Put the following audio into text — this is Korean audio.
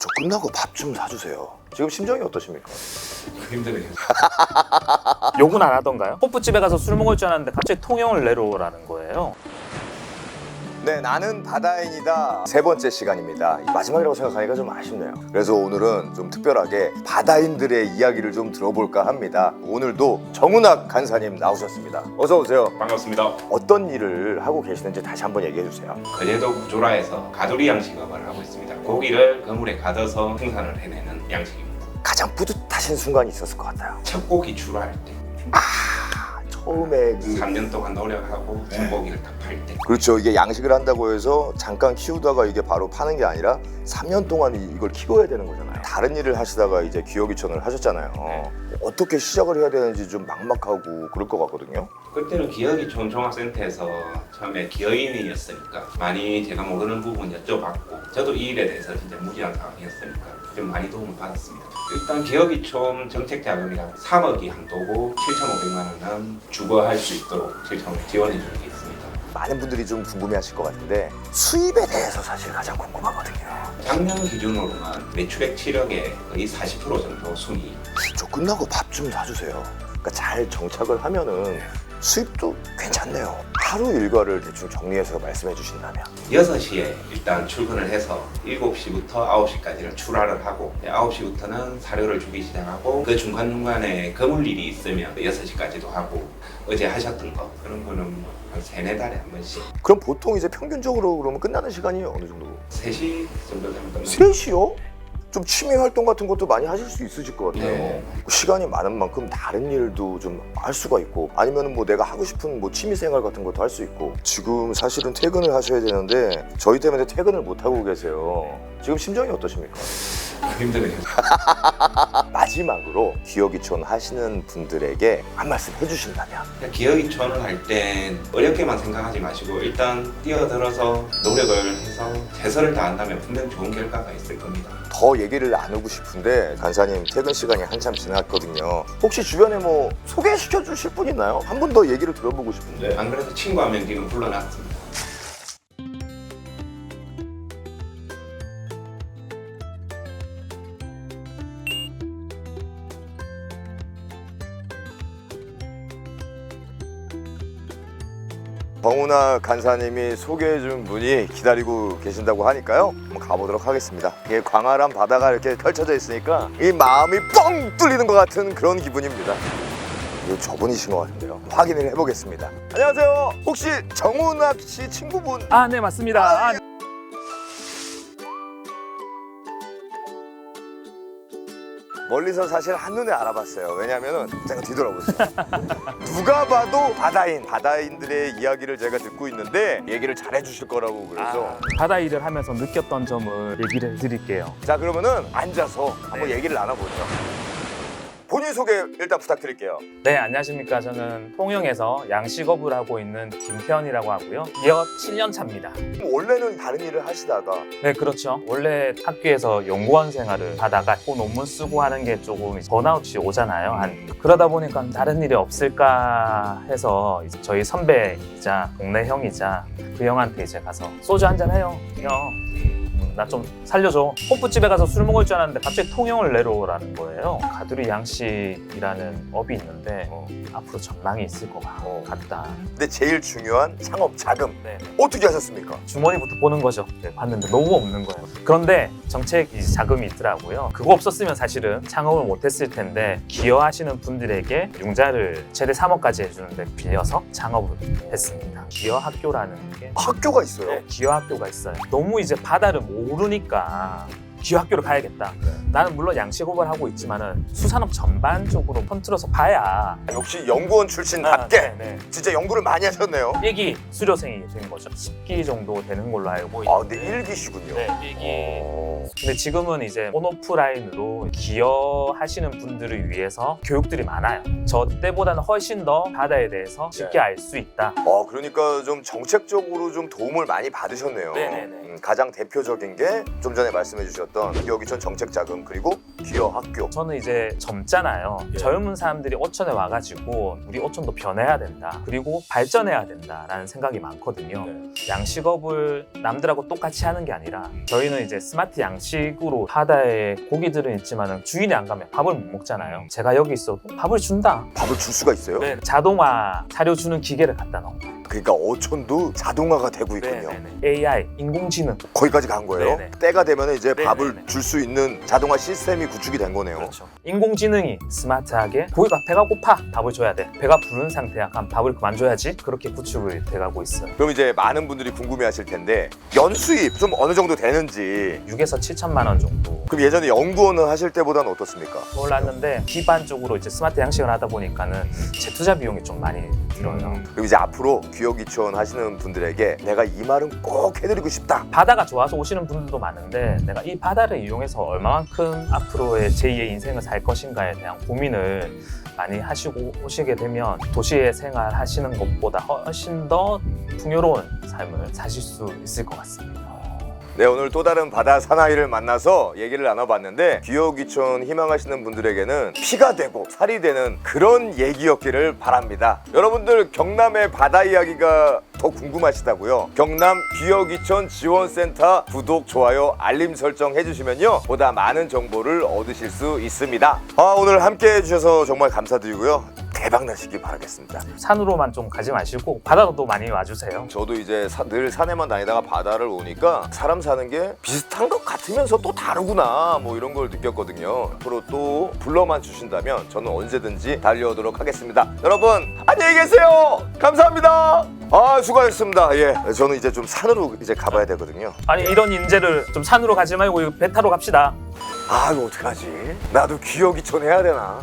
저 끝나고 밥 좀 사주세요. 지금 심정이 어떠십니까? 힘드네요. 욕은 안 하던가요? 호프집에 가서 술 먹을 줄 알았는데 갑자기 통영을 내려오라는 거예요. 네, 나는 바다인이다. 세 번째 시간입니다. 마지막이라고 생각하니까 좀 아쉽네요. 그래서 오늘은 좀 특별하게 바다인들의 이야기를 좀 들어볼까 합니다. 오늘도 정훈학 간사님 나오셨습니다. 어서 오세요. 반갑습니다. 어떤 일을 하고 계시는지 다시 한번 얘기해 주세요. 거제도 구조라에서 가두리 양식업을 하고 있습니다. 고기를 그물에 가둬서 생산을 해내는 양식입니다. 가장 뿌듯하신 순간이 있었을 것 같아요. 첫 고기 출하할 때 처음에 3년 동안 노력하고 첫 고기를 딱 팔 때 그렇죠. 이게 양식을 한다고 해서 잠깐 키우다가 이게 바로 파는 게 아니라 3년 동안 이걸 키워야 되는 거잖아요. 다른 일을 하시다가 이제 기업이천을 하셨잖아요. 어떻게 시작을 해야 되는지 좀 막막하고 그럴 것 같거든요. 그때는 기업이촌 종합센터에서 처음에 기업인이었으니까 많이 제가 모르는 부분 여쭤봤고 저도 이 일에 대해서 진짜 무지한 상황이었으니까 좀 많이 도움을 받았습니다. 일단 기업이촌 정책 자금이랑 3억이 한도고 7,500만 원은 주거할 수 있도록 7,500 지원해 주는 게 있습니다. 많은 분들이 좀 궁금해하실 것 같은데 수입에 대해서 사실 가장 궁금하거든요. 작년 기준으로만 매출액 7억에 거의 40% 정도 순이익. 저 끝나고 밥 좀 사주세요. 그러니까 잘 정착을 하면은 수입도 괜찮네요. 하루 일과를 대충 정리해서 말씀해 주신다면 6시에 일단 출근을 해서 7시부터 9시까지를 출하를 하고 9시부터는 사료를 주기 시작하고 그 중간중간에 거물 일이 있으면 6시까지도 하고 어제 하셨던 거 그런 거는 한 3-4달에 한 번씩 그럼 보통 이제 평균적으로 그러면 끝나는 시간이 어느 정도? 3시 정도 되면 끝나요. 3시요? 좀 취미 활동 같은 것도 많이 하실 수 있으실 것 같아요. 네. 시간이 많은 만큼 다른 일도 좀 할 수가 있고 아니면 뭐 내가 하고 싶은 뭐 취미 생활 같은 것도 할 수 있고 지금 사실은 퇴근을 하셔야 되는데 저희 때문에 퇴근을 못 하고 계세요. 지금 심정이 어떠십니까? 힘드네요. 마지막으로 기업이촌 하시는 분들에게 한 말씀 해주신다면 기업이촌을 할 땐 어렵게만 생각하지 마시고 일단 뛰어들어서 노력을 해서 최선을 다한다면 분명 좋은 결과가 있을 겁니다. 더 얘기를 나누고 싶은데 간사님 퇴근 시간이 한참 지났거든요. 혹시 주변에 뭐 소개시켜 주실 분 있나요? 한 분 더 얘기를 들어보고 싶은데. 안 그래도 친구 한 명 지금 불러놨습니다. 정훈학 간사님이 소개해준 분이 기다리고 계신다고 하니까요. 한번 가보도록 하겠습니다. 이게 광활한 바다가 이렇게 펼쳐져 있으니까 이 마음이 뻥 뚫리는 것 같은 그런 기분입니다. 이거 저분이신 것 같은데요. 확인을 해보겠습니다. 안녕하세요. 혹시 정훈학 씨 친구분? 아, 네, 맞습니다. 멀리서 사실 한눈에 알아봤어요. 왜냐면은 제가 뒤돌아보세요. 누가 봐도 바다인들의 이야기를 제가 듣고 있는데 얘기를 잘해 주실 거라고 그래서 바다 일을 하면서 느꼈던 점을 얘기를 해드릴게요. 자 그러면은 앉아서 한번 얘기를 나눠보죠. 본인 소개 일단 부탁드릴게요. 네, 안녕하십니까. 저는 통영에서 양식업을 하고 있는 김태현이라고 하고요. 기업 7년 차입니다. 원래는 다른 일을 하시다가 네, 그렇죠. 원래 학교에서 연구원 생활을 하다가 또 논문 쓰고 하는 게 조금 번아웃이 오잖아요. 그러다 보니까 다른 일이 없을까 해서 이제 저희 선배이자 동네 형이자 그 형한테 이제 가서 소주 한잔 해요. 형, 나 좀 살려줘. 호프집에 가서 술 먹을 줄 알았는데 갑자기 통영을 내려오라는 거예요. 가두리 양식이라는 업이 있는데 앞으로 전망이 있을 것 같다. 근데 제일 중요한 창업 자금 네. 어떻게 하셨습니까? 주머니부터 보는 거죠. 네, 봤는데 너무 없는 거예요. 그런데 정책 자금이 있더라고요. 그거 없었으면 사실은 창업을 못했을 텐데 기여하시는 분들에게 융자를 최대 3억까지 해주는데 빌려서 창업을 했습니다. 기여학교라는 게 학교가 있어요. 네, 기여학교가 있어요. 너무 이제 바다를 모르니까 기여학교를 가야겠다. 나는 물론 양식업을 하고 있지만은 수산업 전반적으로 컨트롤해서 봐야 역시 연구원 출신답게 네. 진짜 연구를 많이 하셨네요. 1기 수료생이 된 거죠. 10기 정도 되는 걸로 알고 있는데 아, 근데 일기시군요. 네, 1기. 근데 지금은 이제 온오프라인으로 기여하시는 분들을 위해서 교육들이 많아요. 저 때보다는 훨씬 더 바다에 대해서 쉽게 알 수 있다. 그러니까 좀 정책적으로 좀 도움을 많이 받으셨네요. 네네네. 가장 대표적인 게 좀 전에 말씀해 주셨던 기업이촌 정책 자금 기쁨 그리고 귀여 학교. 저는 이제 젊잖아요. 예. 젊은 사람들이 오천에 와가지고 우리 오천도 변해야 된다. 그리고 발전해야 된다라는 생각이 많거든요. 양식업을 남들하고 똑같이 하는 게 아니라 저희는 이제 스마트 양식으로 바다에 고기들은 있지만 주인이 안 가면 밥을 못 먹잖아요. 제가 여기 있어도 밥을 준다. 밥을 줄 수가 있어요? 자동화 사료 주는 기계를 갖다 놓은 거예요. 그러니까 어촌도 자동화가 되고 있군요. AI, 인공지능. 거기까지 간 거예요? 네네. 때가 되면 이제 네네네. 밥을 줄 수 있는 자동화 시스템이 구축이 된 거네요. 그렇죠. 인공지능이 스마트하게 고기가 배가 고파 밥을 줘야 돼. 배가 부른 상태야. 그럼 밥을 그만 줘야지. 그렇게 구축이 돼가고 있어요. 그럼 이제 많은 분들이 궁금해하실 텐데 연수입 좀 어느 정도 되는지. 6에서 7천만 원 정도 그럼 예전에 연구원을 하실 때보다는 어떻습니까? 올랐는데 기반적으로 이제 스마트 양식을 하다 보니까는 재투자 비용이 좀 많이 들어요. 그럼 이제 앞으로 귀여기촌 하시는 분들에게 내가 이 말은 꼭 해드리고 싶다. 바다가 좋아서 오시는 분들도 많은데 내가 이 바다를 이용해서 얼마만큼 앞으로의 제2의 인생을 살 것인가에 대한 고민을 많이 하시고 오시게 되면 도시의 생활 하시는 것보다 훨씬 더 풍요로운 삶을 사실 수 있을 것 같습니다. 네, 오늘 또 다른 바다 사나이를 만나서 얘기를 나눠봤는데 귀여기촌 희망하시는 분들에게는 피가 되고 살이 되는 그런 얘기였기를 바랍니다. 여러분들 경남의 바다 이야기가 더 궁금하시다고요? 경남 귀여기촌 지원센터 구독, 좋아요, 알림 설정 해주시면요 보다 많은 정보를 얻으실 수 있습니다. 오늘 함께 해주셔서 정말 감사드리고요. 대박 나시기 바라겠습니다. 산으로만 좀 가지 마시고 바다도 많이 와주세요. 저도 이제 늘 산에만 다니다가 바다를 오니까 사람 사는 게 비슷한 것 같으면서 또 다르구나 뭐 이런 걸 느꼈거든요. 앞으로 또 불러만 주신다면 저는 언제든지 달려오도록 하겠습니다. 여러분 안녕히 계세요. 감사합니다. 수고하셨습니다. 예, 저는 이제 좀 산으로 이제 가봐야 되거든요. 아니 이런 인재를 좀 산으로 가지 말고 배 타러 갑시다. 이거 어떡하지? 나도 귀여기촌 해야 되나?